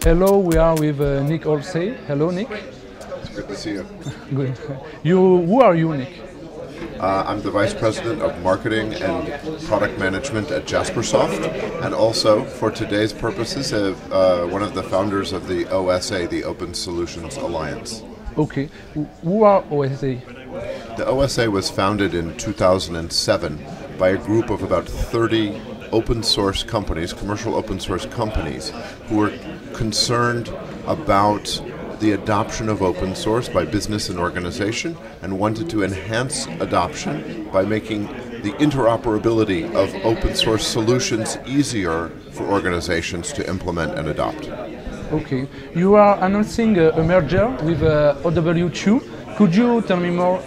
Hello, we are with Nick Halsey. Hello, Nick. It's good to see you. Good. Who are you, Nick? I'm the Vice President of Marketing and Product Management at Jaspersoft, and also, for today's purposes, one of the founders of the OSA, the Open Solutions Alliance. Okay. Who are OSA? The OSA was founded in 2007 by a group of about 30 open source companies, commercial open source companies, who were concerned about the adoption of open source by business and organization and wanted to enhance adoption by making the interoperability of open source solutions easier for organizations to implement and adopt. Okay. You are announcing a merger with OW2. Could you tell me more?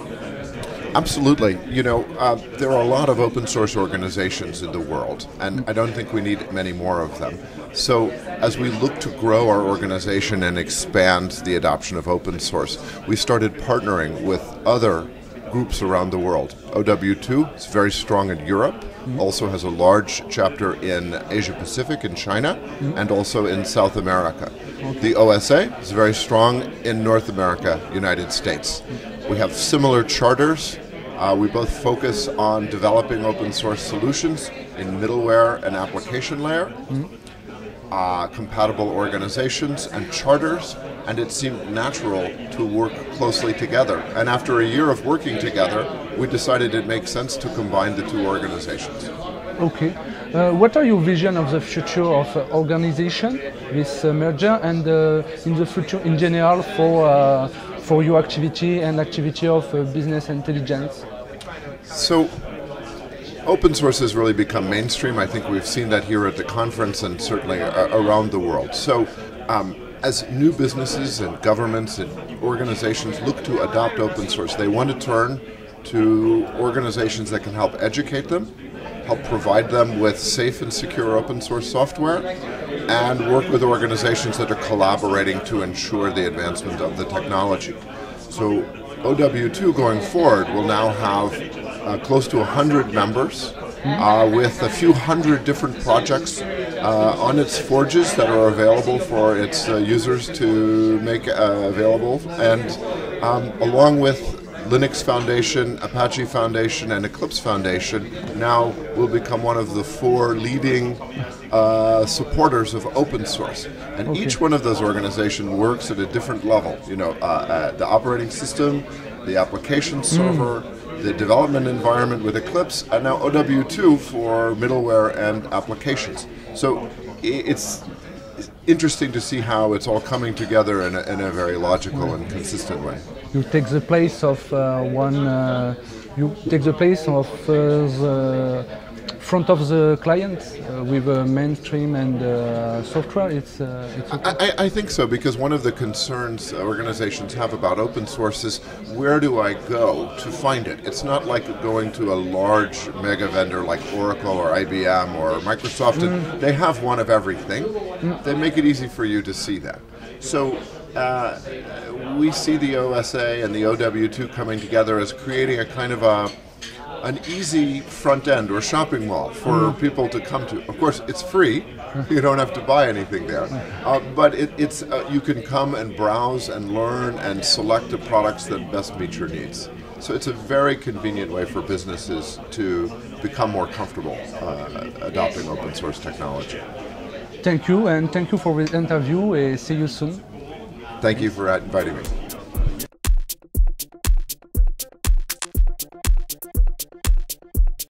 Absolutely. There are a lot of open source organizations in the world, and I don't think we need many more of them. So as we look to grow our organization and expand the adoption of open source, we started partnering with other groups around the world. OW2 is very strong in Europe, also has a large chapter in Asia Pacific in China, and also in South America. The OSA is very strong in North America, United States. We have similar charters. We both focus on developing open source solutions in middleware and application layer, compatible organizations and charters, and it seemed natural to work closely together. And after a year of working together, we decided it makes sense to combine the two organizations. Okay. What are your vision of the future of organization, this merger, and in the future in general for your activity and activity of business intelligence? So, open source has really become mainstream. I think we've seen that here at the conference and certainly around the world. So, as new businesses and governments and organizations look to adopt open source, they want to turn to organizations that can help educate them, help provide them with safe and secure open source software, and work with organizations that are collaborating to ensure the advancement of the technology. So OW2 going forward will now have close to 100 members with a few hundred different projects on its forges that are available for its users to make available, and along with Linux Foundation, Apache Foundation, and Eclipse Foundation, now will become one of the 4 leading supporters of open source. And each one of those organizations works at a different level. The operating system, the application server, the development environment with Eclipse, and now OW2 for middleware and applications. So it's interesting to see how it's all coming together in a very logical and consistent way. You take the place of the front of the client with mainstream and software. It's okay. I think so, because one of the concerns organizations have about open source is, where do I go to find it? It's not like going to a large mega vendor like Oracle or IBM or Microsoft, and they have one of everything. They make it easy for you to see that. So we see the OSA and the OW2 coming together as creating a kind of an easy front end or shopping mall for people to come to. Of course, it's free. You don't have to buy anything there. But it's you can come and browse and learn and select the products that best meet your needs. So it's a very convenient way for businesses to become more comfortable adopting open source technology. Thank you, and thank you for the interview. See you soon. Thank you for inviting me.